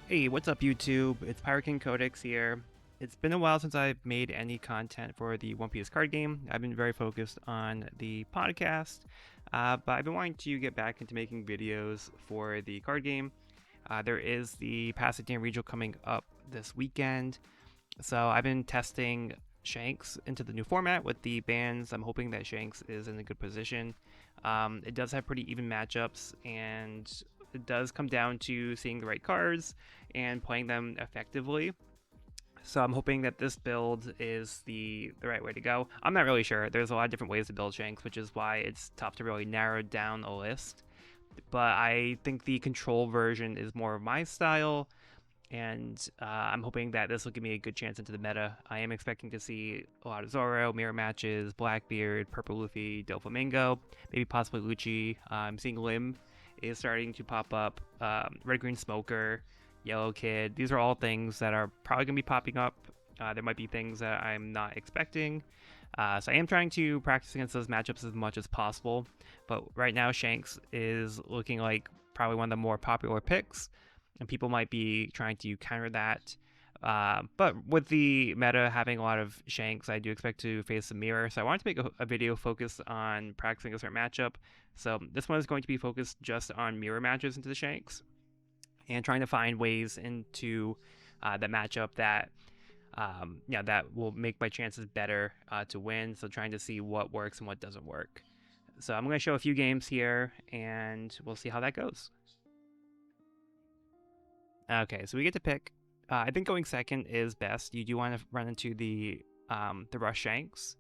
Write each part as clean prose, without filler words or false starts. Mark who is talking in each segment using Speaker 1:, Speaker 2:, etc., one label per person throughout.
Speaker 1: Hey, what's up YouTube? It's Pirate King Codex here. It's been a while since I've made any content for the One Piece card game. I've been very focused on the podcast, but I've been wanting to get back into making videos for the card game. There is the Pasadena Regional coming up this weekend, so I've been testing Shanks into the new format with the bans. I'm hoping that Shanks is in a good position. It does have pretty even matchups, and it does come down to seeing the right cards and playing them effectively. So I'm hoping that this build is the right way to go. I'm not really sure. There's a lot of different ways to build Shanks, which is why it's tough to really narrow down a list. But I think the control version is more of my style, and I'm hoping that this will give me a good chance into the meta. I am expecting to see a lot of Zoro, mirror matches, Blackbeard, Purple Luffy, Doflamingo, maybe possibly Lucci. I'm seeing Lim is starting to pop up, Red Green Smoker, Yellow Kid. These are all things that are probably going to be popping up. There might be things that I'm not expecting. So I am trying to practice against those matchups as much as possible. But right now, Shanks is looking like probably one of the more popular picks, and people might be trying to counter that. But with the meta having a lot of Shanks, I do expect to face a mirror. So I wanted to make a video focused on practicing a certain matchup. So this one is going to be focused just on mirror matches into the Shanks and trying to find ways into the matchup that that will make my chances better to win. So trying to see what works and what doesn't work. So I'm going to show a few games here, and we'll see how that goes. Okay, so we get to pick. I think going second is best. You do want to run into the Red Shanks.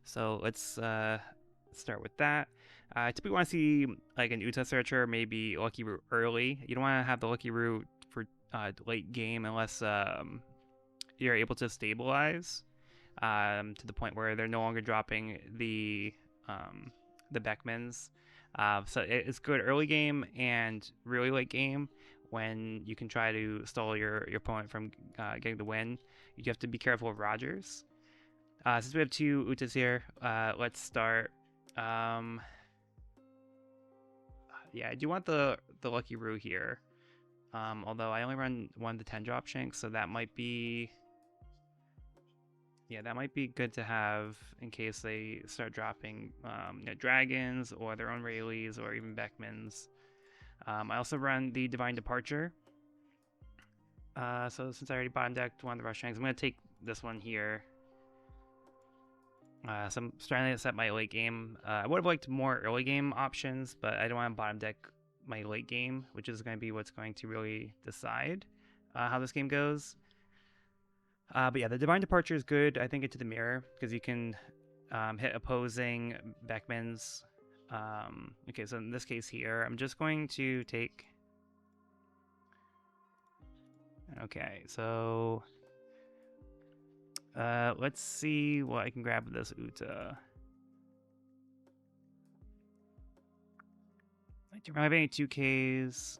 Speaker 1: So let's start with that. I typically want to see like an Uta searcher, maybe Lucky Root early. You don't want to have the Lucky Root for late game unless you're able to stabilize to the point where they're no longer dropping the Beckmans. So it's good early game and really late game when you can try to stall your opponent from getting the win. You have to be careful of Rogers. Since we have two Utas here, let's start. Yeah, I do want the Lucky Roo here. Although I only run one of the 10 drop Shanks, so that might be... Yeah, that might be good to have in case they start dropping dragons or their own Rayleighs or even Beckmans. I also run the Divine Departure. So since I already bottom decked one of the Red Shanks, I'm going to take this one here. So I'm starting to set my late game. I would have liked more early game options, but I don't want to bottom deck my late game, which is going to be what's going to really decide how this game goes. But yeah, the Divine Departure is good, I think, into the mirror, because you can hit opposing Beckmans. Okay, so in this case here, I'm just going to take... Okay, so... let's see what I can grab with this Uta. I don't have any 2Ks.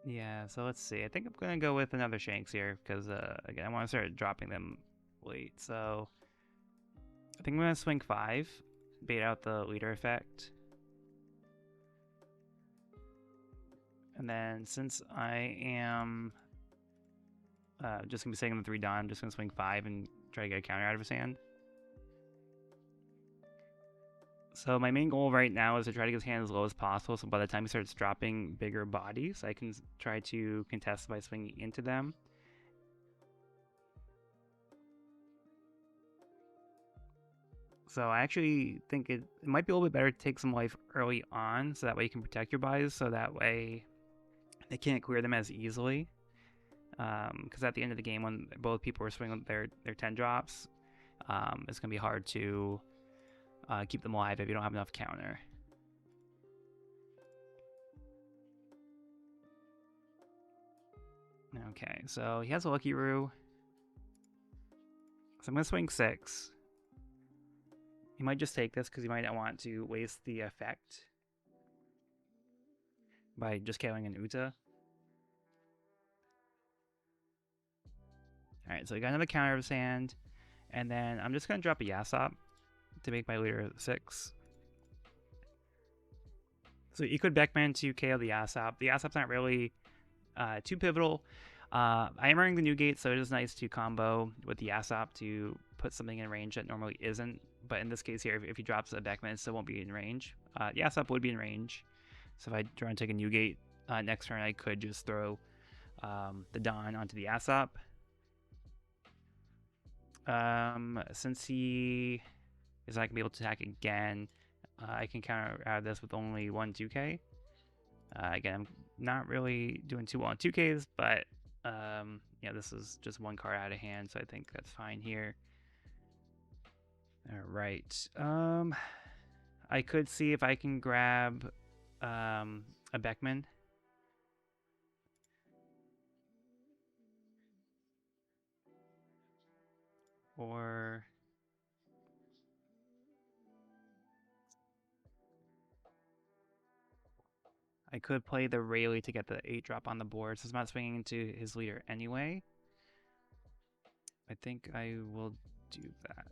Speaker 1: Yeah, so let's see. I think I'm gonna go with another Shanks here because again, I want to start dropping them late. So I think I'm gonna swing 5, bait out the leader effect, and then since I am just gonna be saying the 3 Dawn, I'm just gonna swing 5 and try to get a counter out of his hand. So my main goal right now is to try to get his hand as low as possible, so by the time he starts dropping bigger bodies, I can try to contest by swinging into them. So I actually think it might be a little bit better to take some life early on, so that way you can protect your bodies, so that way they can't clear them as easily. Because at the end of the game, when both people are swinging their 10 drops, it's going to be hard to keep them alive if you don't have enough counter. Okay, so he has a Lucky Roo. So I'm going to swing 6. He might just take this because he might not want to waste the effect by just killing an Uta. Alright, so we got another counter of his hand. And then I'm just going to drop a Yasop to make my leader 6. So you could Beckman to KO the Asap. The Asap's not really too pivotal. I am running the Newgate, so it is nice to combo with the Asap to put something in range that normally isn't. But in this case here, if he drops a Beckman, it still won't be in range. The Asap would be in range. So if I try and take a Newgate next turn, I could just throw the Dawn onto the Asap. Since he is not going to be able to attack again, I can counter out of this with only one 2K. Again, I'm not really doing too well on 2Ks, but yeah, this is just one card out of hand, so I think that's fine here. All right. I could see if I can grab a Beckman. Or I could play the Rayleigh to get the 8-drop on the board, since I'm not swinging into his leader anyway. I think I will do that.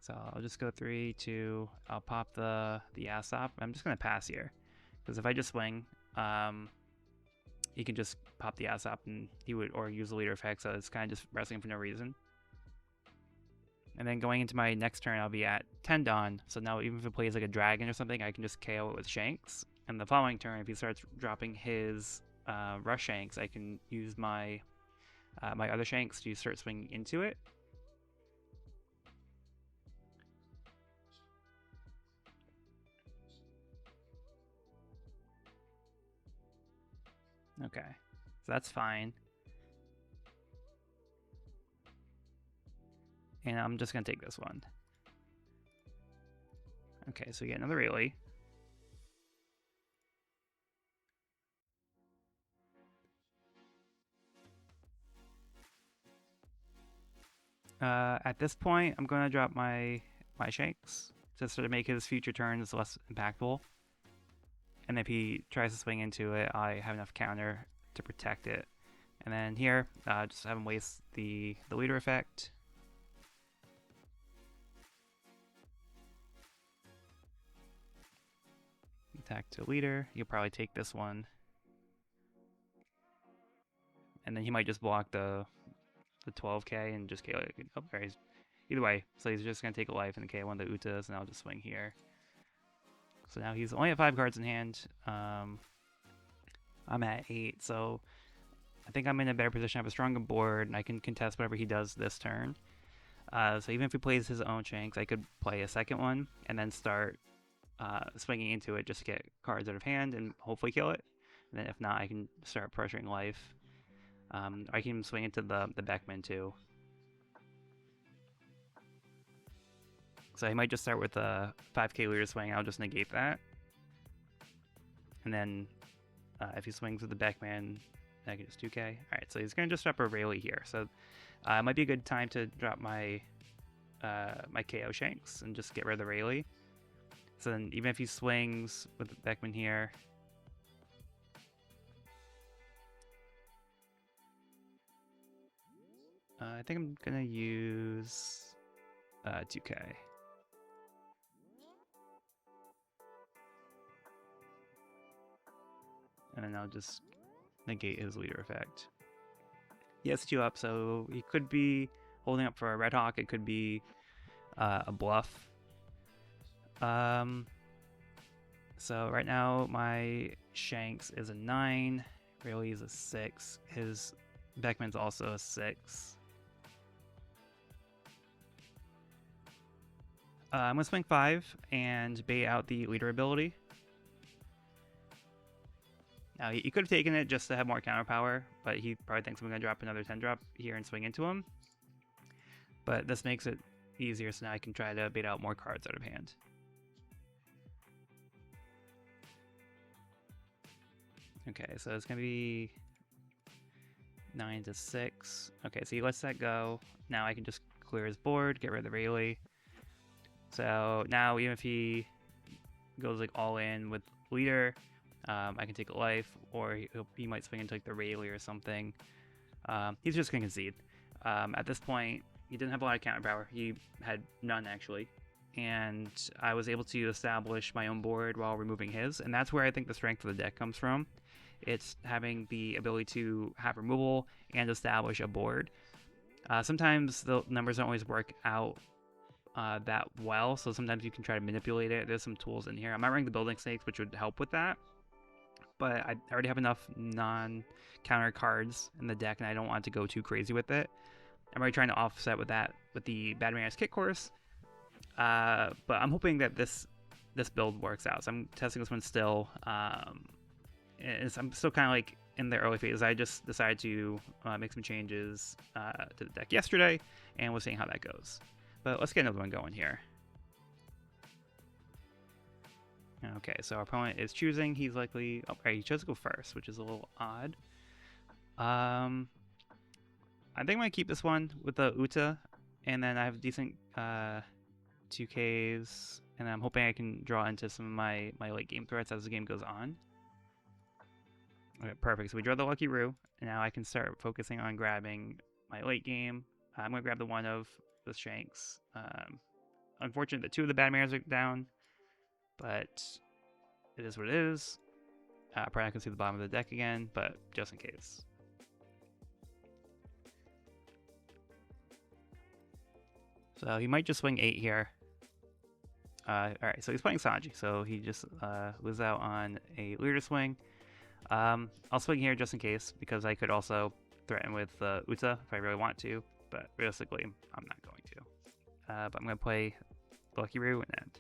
Speaker 1: So I'll just go 3, 2. I'll pop the Asop. I'm just gonna pass here, because if I just swing, he can just pop the Asop and he would, or use the leader effect. So it's kind of just wrestling for no reason. And then going into my next turn, I'll be at 10 Dawn. So now even if it plays like a dragon or something, I can just KO it with Shanks. And the following turn, if he starts dropping his Rush Shanks, I can use my my other Shanks to start swinging into it. Okay, so that's fine. And I'm just going to take this one. Okay, so we get another Rayleigh. At this point, I'm going to drop my Shanks to sort of make his future turns less impactful. And if he tries to swing into it, I have enough counter to protect it. And then here, just have him waste the leader effect. Attack to leader. You'll probably take this one. And then he might just block the 12k and just KO it. Oh, there he's, either way, so he's just going to take a life and KO one of the Utas, and I'll just swing here. So now he's only at 5 cards in hand. I'm at 8, so I think I'm in a better position. I have a stronger board, and I can contest whatever he does this turn. So even if he plays his own Shanks, I could play a second one and then start swinging into it just to get cards out of hand and hopefully kill it. And then if not, I can start pressuring life. I can swing into the Beckman too. So he might just start with a 5k leader swing. I'll just negate that. And then if he swings with the Beckman, I can just 2k. Alright, so he's going to just drop a Rayleigh here. So it might be a good time to drop my my KO Shanks and just get rid of the Rayleigh. So then even if he swings with the Beckman here, I think I'm going to use 2k. And then I'll just negate his leader effect. He has 2 up, so he could be holding up for a Red Hawk. It could be a bluff. So right now my Shanks is a 9, Rayleigh is a 6, his Beckman's also a 6. I'm going to swing 5 and bait out the leader ability. Now, he could have taken it just to have more counter power, but he probably thinks I'm going to drop another 10-drop here and swing into him. But this makes it easier, so now I can try to bait out more cards out of hand. Okay, so it's going to be 9 to 6. Okay, so he lets that go. Now I can just clear his board, get rid of the Rayleigh. So now even if he goes like all in with leader, I can take a life, or he might swing into like the Rayleigh or something. He's just going to concede. At this point, he didn't have a lot of counter power. He had none, actually. and I was able to establish my own board while removing his, and that's where I think the strength of the deck comes from. It's having the ability to have removal and establish a board. Sometimes the numbers don't always work out that well, so sometimes you can try to manipulate it. There's some tools in here. I'm not running the building snakes, which would help with that, but I already have enough non-counter cards in the deck, and I don't want to go too crazy with it. I'm already trying to offset with that with the Bad Manners Kit course, but I'm hoping that this build works out. So I'm testing this one still. I'm still kind of like in the early phase. I just decided to make some changes to the deck yesterday, and we'll see how that goes. But let's get another one going here. Okay, so our opponent is choosing. He's likely... Oh, right, he chose to go first, which is a little odd. I think I'm going to keep this one with the Uta, and then I have decent 2Ks, and I'm hoping I can draw into some of my late game threats as the game goes on. Okay, perfect. So we draw the Lucky Roo, and now I can start focusing on grabbing my late game. I'm going to grab the one of the Shanks. Unfortunate that 2 of the Bad Manners are down, but it is what it is. Probably not going to see the bottom of the deck again, but just in case. So he might just swing 8 here. Alright, so he's playing Sanji, so he just was out on a leader swing. I'll swing here just in case, because I could also threaten with Uta if I really want to, but realistically, I'm not going to. But I'm going to play Lucky Roo and end.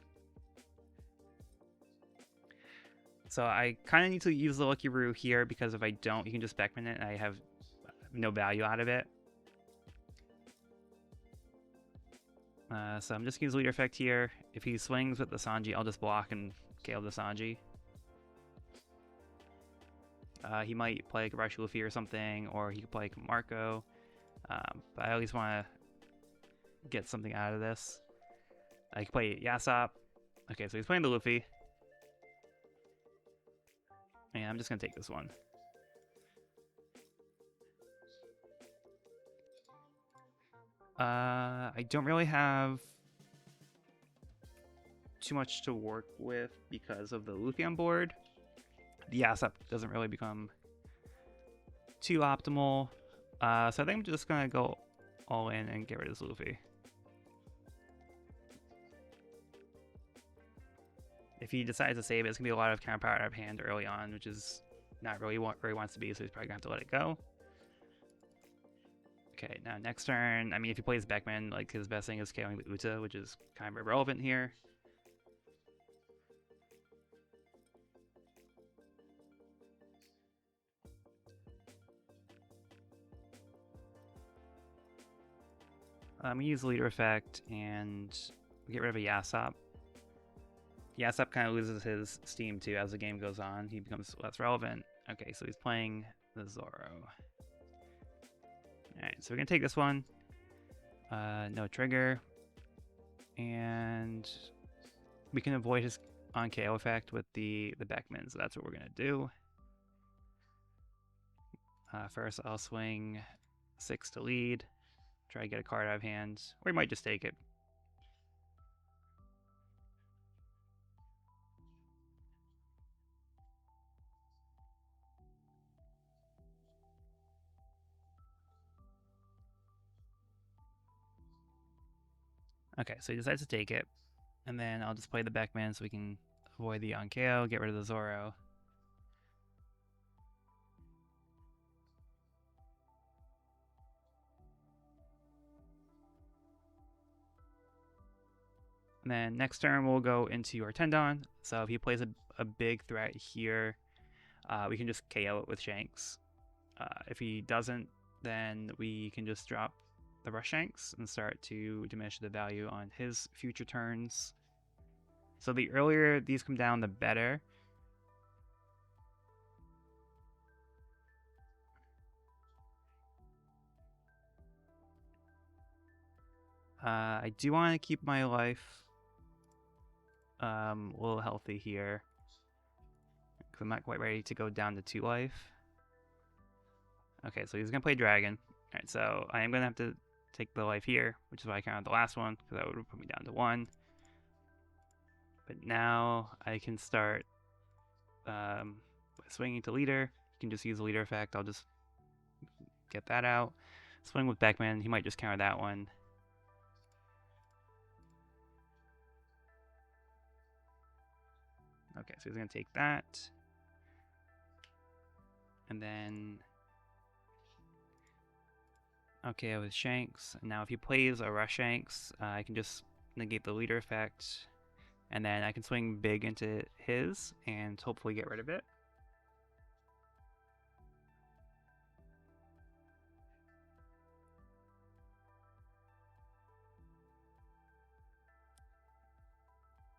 Speaker 1: So I kind of need to use the Lucky Roo here, because if I don't, you can just Beckman it, and I have no value out of it. So I'm just going to use leader effect here. If he swings with the Sanji, I'll just block and KO the Sanji. He might play Karashi Luffy or something, or he could play Marco. But I at least want to get something out of this. I could play Yasop. Okay, so he's playing the Luffy. And I'm just going to take this one. I don't really have too much to work with because of the Luffy on board. The Yasop doesn't really become too optimal. So I think I'm just going to go all in and get rid of this Luffy. If he decides to save it, it's going to be a lot of counterpower out of hand early on, which is not really where he wants to be, so he's probably going to have to let it go. Okay, now next turn, I mean, if he plays Beckman, like, his best thing is KOing the Uta, which is kind of irrelevant here. We use leader effect and we get rid of a Yasop. Yasop kind of loses his steam too as the game goes on. He becomes less relevant. Okay, so he's playing the Zoro. Alright, so we're going to take this one. No trigger. And we can avoid his on KO effect with the Beckman, so that's what we're going to do. First, I'll swing 6 to lead. Try to get a card out of hand. Or he might just take it. Okay, so he decides to take it. And then I'll just play the Beckman so we can avoid the on KO, get rid of the Zoro. And then next turn we'll go into our Tendon. So if he plays a big threat here, we can just KO it with Shanks. If he doesn't, then we can just drop the Red Shanks and start to diminish the value on his future turns. So the earlier these come down, the better. I do want to keep my life a little healthy here, because I'm not quite ready to go down to 2 life. Okay, so he's going to play Dragon. Alright, so I am going to have to take the life here, which is why I counted the last one, because that would put me down to 1. But now I can start swinging to leader. You can just use the leader effect. I'll just get that out. Swing with Beckman. He might just counter that one. Okay, so he's going to take that. And then... Okay, with Shanks. Now if he plays a Red Shanks, I can just negate the leader effect. And then I can swing big into his and hopefully get rid of it.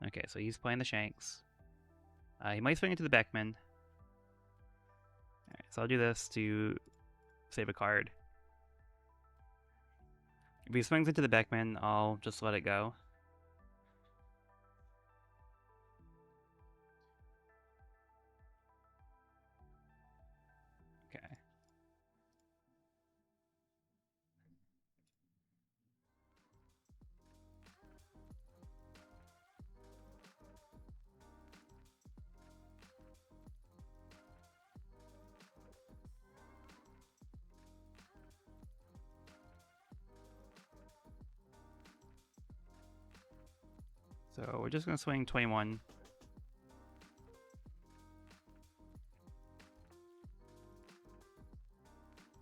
Speaker 1: Okay, so he's playing the Shanks. He might swing into the Beckman. Alright, so I'll do this to save a card. If he swings into the Beckman, I'll just let it go. Okay. So we're just going to swing 21.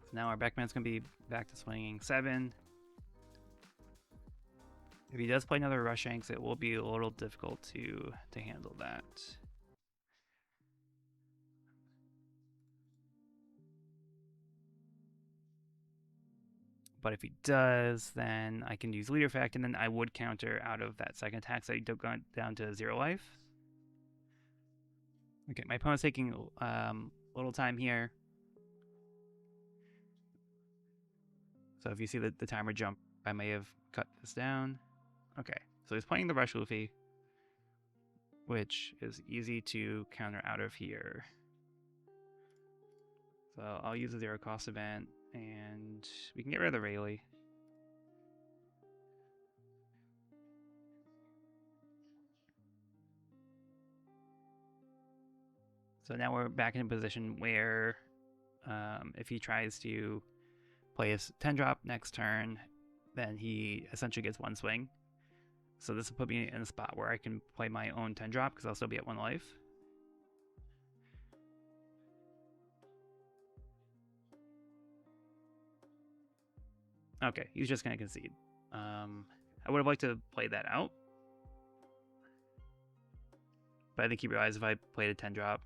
Speaker 1: So now our Beckman's going to be back to swinging 7. If he does play another Red Shanks, it will be a little difficult to handle that. But if he does, then I can use leader effect, and then I would counter out of that second attack, so he got down to 0 life. Okay, my opponent's taking a little time here. So if you see the timer jump, I may have cut this down. Okay, so he's playing the Rush Luffy, which is easy to counter out of here. So I'll use a 0 cost event, and we can get rid of the Rayleigh. So now we're back in a position where if he tries to play his 10 drop next turn, then he essentially gets 1 swing. So this will put me in a spot where I can play my own 10 drop because I'll still be at 1 life. Okay, he's just going to concede. I would have liked to play that out. But I think he realized if I played a 10 drop,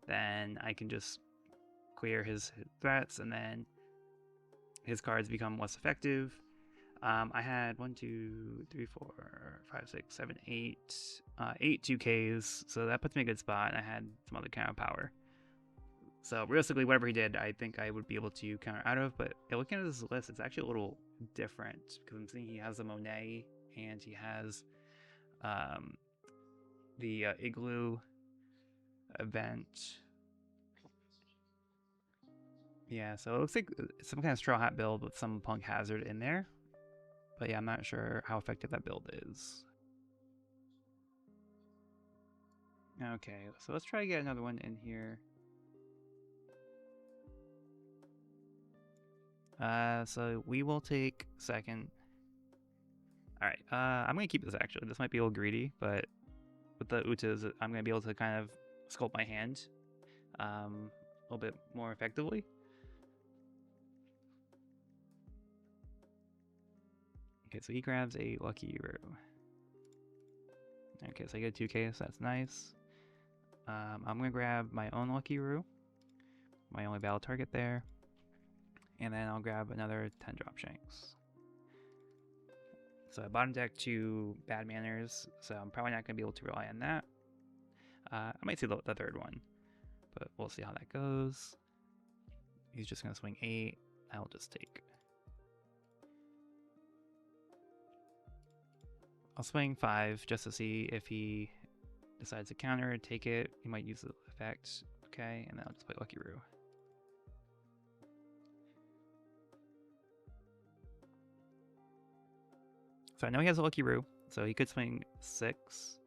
Speaker 1: then I can just clear his threats and then his cards become less effective. I had 1, 2, 3, 4, 5, 6, 7, 8, 8 2Ks, so that puts me in a good spot. And I had some other counter power. So realistically, whatever he did, I think I would be able to counter out of. But looking at his list, it's actually a little different because I'm seeing he has a Monet and he has the Igloo event. Yeah, so it looks like some kind of Straw Hat build with some Punk Hazard in there. But yeah, I'm not sure how effective that build is. Okay, so let's try to get another one in here. So we will take second. Alright, I'm going to keep this actually. This might be a little greedy, but with the Utas, I'm going to be able to kind of sculpt my hand a little bit more effectively. Okay, so he grabs a Lucky Roo. Okay, so I get a 2K, so that's nice. I'm going to grab my own Lucky Roo, my only battle target there. And then I'll grab another 10 drop Shanks. So I bottom deck 2 Bad Manners, so I'm probably not going to be able to rely on that. I might see the third one, but we'll see how that goes. He's just going to swing 8. I'll just take. I'll swing 5 just to see if he decides to counter, take it. He might use the effect. Okay, and then I'll just play Lucky Roo. So I know he has a Lucky Roo, so he could swing 6.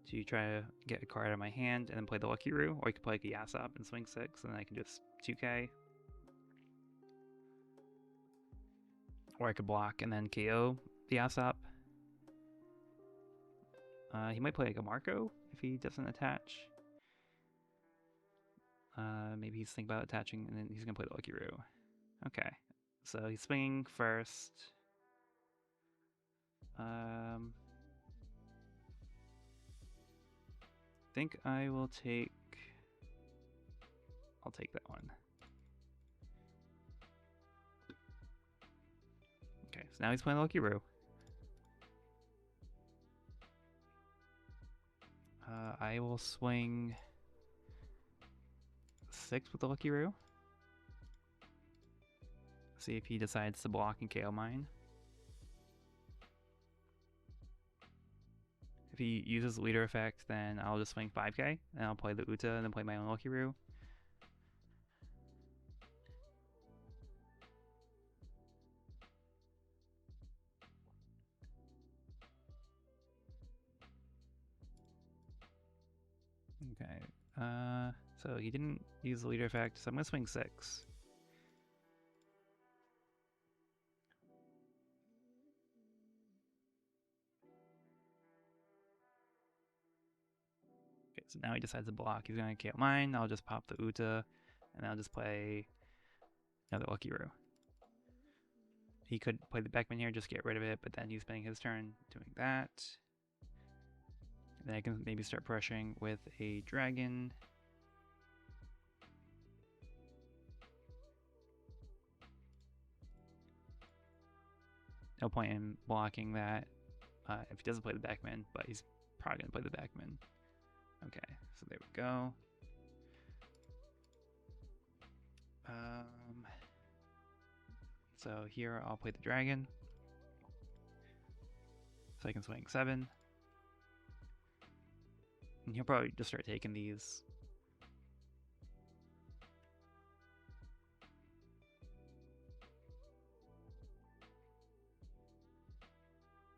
Speaker 1: to try to get a card out of my hand and then play the Lucky Roo, or I could play like a Yasop and swing 6, and then I can just 2k. Or I could block and then KO the Yasop. He might play like a Marco if he doesn't attach. Maybe he's thinking about attaching, and then he's gonna play the Lucky Roo. Okay, so he's swinging first. I think I'll take that one. Okay, so now he's playing the Lucky Roo. I will swing 6 with the Lucky Roo. See if he decides to block and KO mine. If he uses the leader effect, then I'll just swing 5k, and I'll play the Uta and then play my own Lucky Roo. Okay, so he didn't use the leader effect, so I'm gonna swing 6. Okay, so now he decides to block. He's gonna KO mine. I'll just pop the Uta, and I'll just play another Lucky Roo. He could play the Beckman here, just get rid of it, but then he's spending his turn doing that. And then I can maybe start pressuring with a dragon. No point in blocking that if he doesn't play the Beckman, but he's probably gonna play the Beckman. Okay, so there we go. So here I'll play the dragon. So I can swing 7. And he'll probably just start taking these.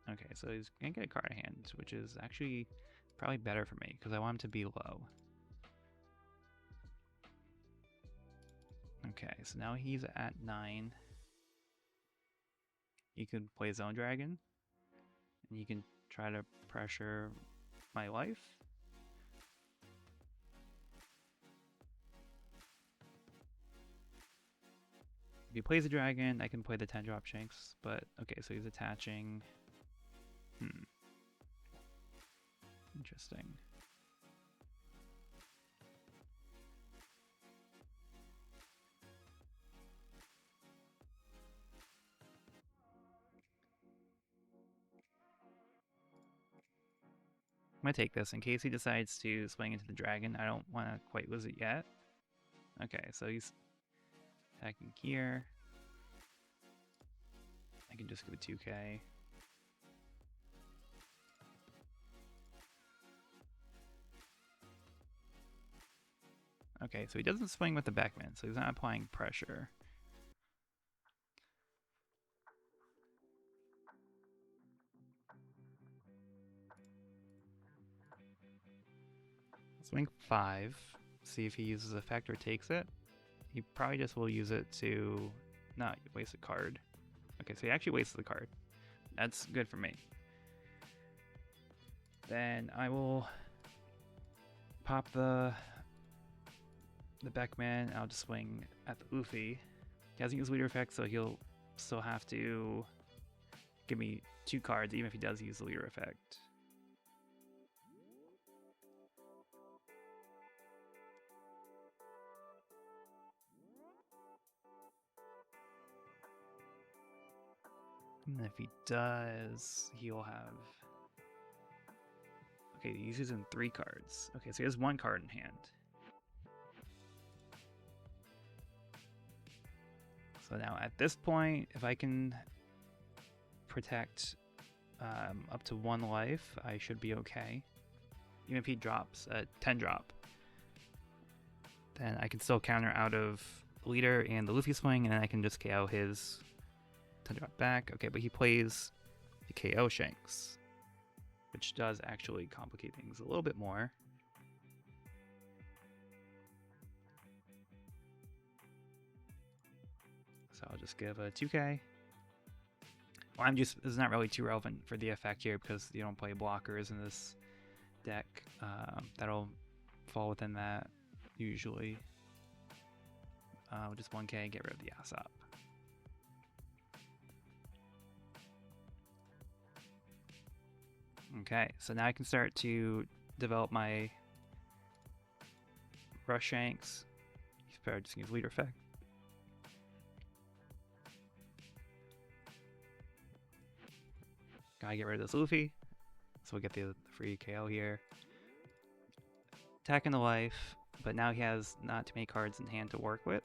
Speaker 1: Okay, so he's gonna get a card in hand, which is actually probably better for me because I want him to be low. Okay, so now he's at 9. He could play his own dragon, and he can try to pressure my life. If he plays a dragon, I can play the 10-drop Shanks, but okay, so he's attaching. Interesting. I'm gonna take this in case he decides to swing into the dragon. I don't want to quite lose it yet. Okay, so he's attacking here. I can just go 2k. Okay, so he doesn't swing with the Beckman, so he's not applying pressure. Swing 5, see if he uses effect or takes it. He probably just will use it to not waste a card. Okay, so he actually wastes the card. That's good for me. Then I will pop the Beckman. I'll just swing at the Luffy. He hasn't used leader effect, so he'll still have to give me 2 cards, even if he does use the leader effect. And if he does, he'll have... Okay, he's using 3 cards. Okay, so he has 1 card in hand. So now at this point, if I can protect up to 1 life, I should be okay. Even if he drops a 10 drop, then I can still counter out of the leader and the Luffy swing, and then I can just KO his 10 drop back. Okay, but he plays the KO Shanks. which does actually complicate things a little bit more. So I'll just give a 2k. Well, it's not really too relevant for the effect here because you don't play blockers in this deck. That'll fall within that usually. Just 1k, get rid of the ass up. Okay, so now I can start to develop my Red Shanks. He's probably just use leader effect. Gotta get rid of this Luffy, so we'll get the free KO here. Attacking the life, but now he has not too many cards in hand to work with.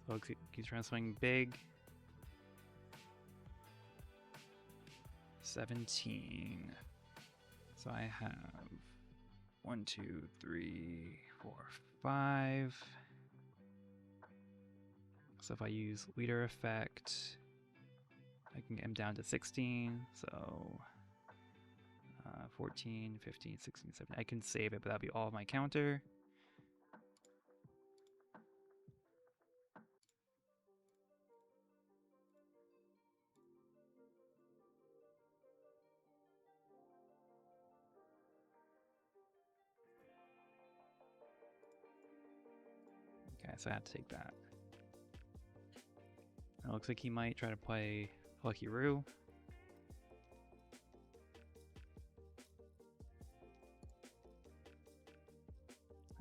Speaker 1: So he's trying to swing big. 17. So I have 1, 2, 3, 4, 5. So if I use leader effect, I can get him down to 16. So 14, 15, 16, 17. I can save it, but that'll be all of my counter. Okay, so I have to take that. It looks like he might try to play Lucky Roo.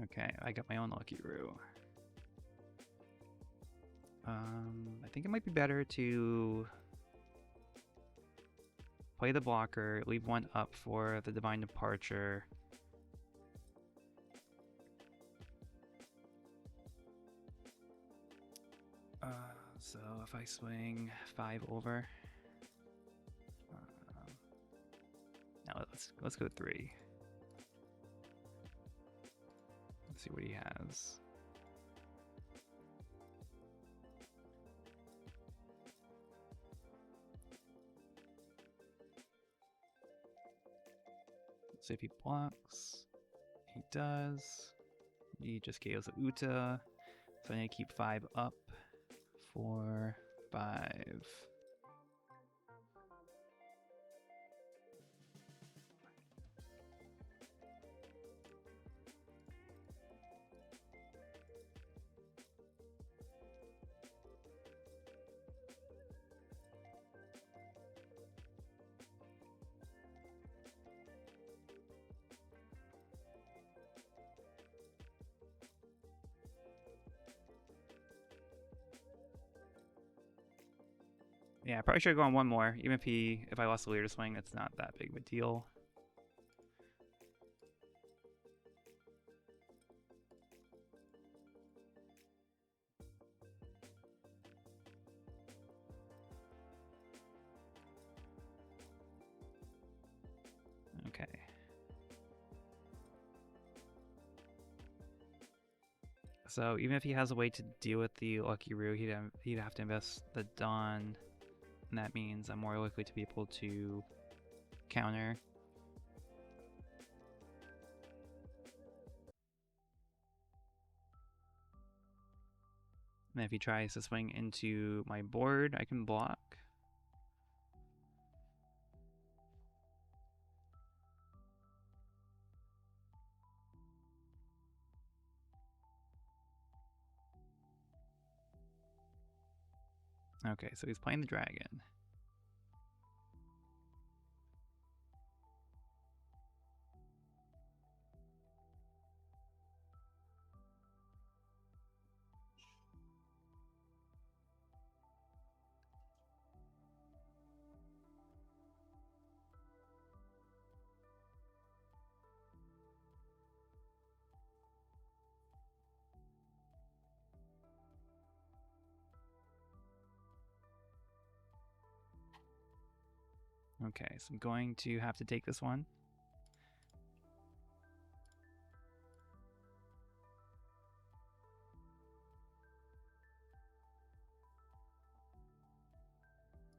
Speaker 1: Okay, I got my own Lucky Roo. I think it might be better to play the blocker, leave one up for the Divine Departure. So if I swing 5 over, now let's go 3. Let's see what he has. Let's see if he blocks. He does. He just KOs the Uta. So I need to keep 5 up. 4, 5. Yeah, I probably should have gone one more. Even if I lost the leader swing, it's not that big of a deal. Okay. So even if he has a way to deal with the Lucky Roo, he'd have to invest the Dawn, and that means I'm more likely to be able to counter. And if he tries to swing into my board, I can block. Okay, so he's playing the dragon. Okay, so I'm going to have to take this one.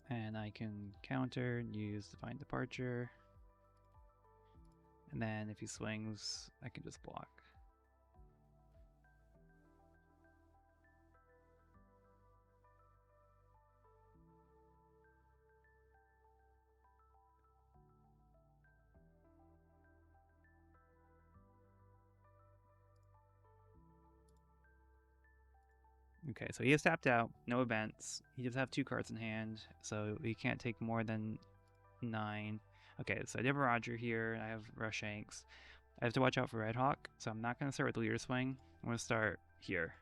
Speaker 1: And I can counter and use Divine Departure. And then if he swings, I can just block. Okay, so he has tapped out, no events. He does have 2 cards in hand, so he can't take more than 9. Okay, so I have Roger here, I have Red Shanks. I have to watch out for Red Hawk, so I'm not going to start with Leader Swing. I'm going to start here.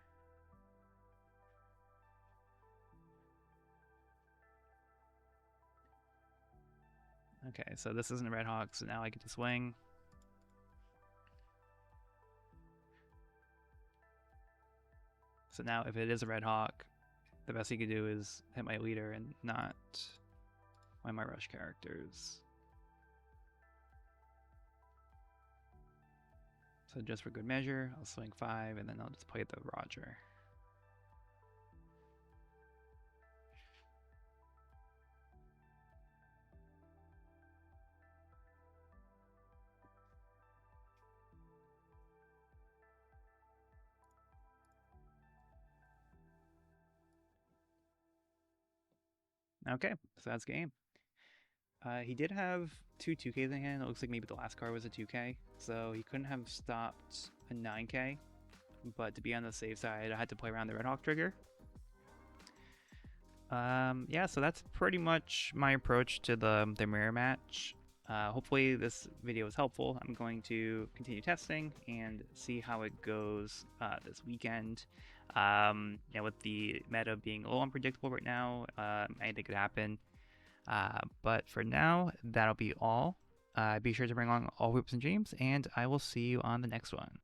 Speaker 1: Okay, so this isn't a Red Hawk, so now I get to swing. So now if it is a Red Hawk, the best he could do is hit my leader and not one of my rush characters. So just for good measure, I'll swing 5 and then I'll just play the Roger. Okay, so that's game. He did have 2 2Ks in hand. It looks like maybe the last card was a 2K, so he couldn't have stopped a 9K. But to be on the safe side, I had to play around the Red Hawk trigger. Yeah, so that's pretty much my approach to the mirror match. Hopefully this video was helpful. I'm going to continue testing and see how it goes this weekend. With the meta being a little unpredictable right now, anything could happen. But for now, that'll be all. Be sure to bring along all hoops and dreams, and I will see you on the next one.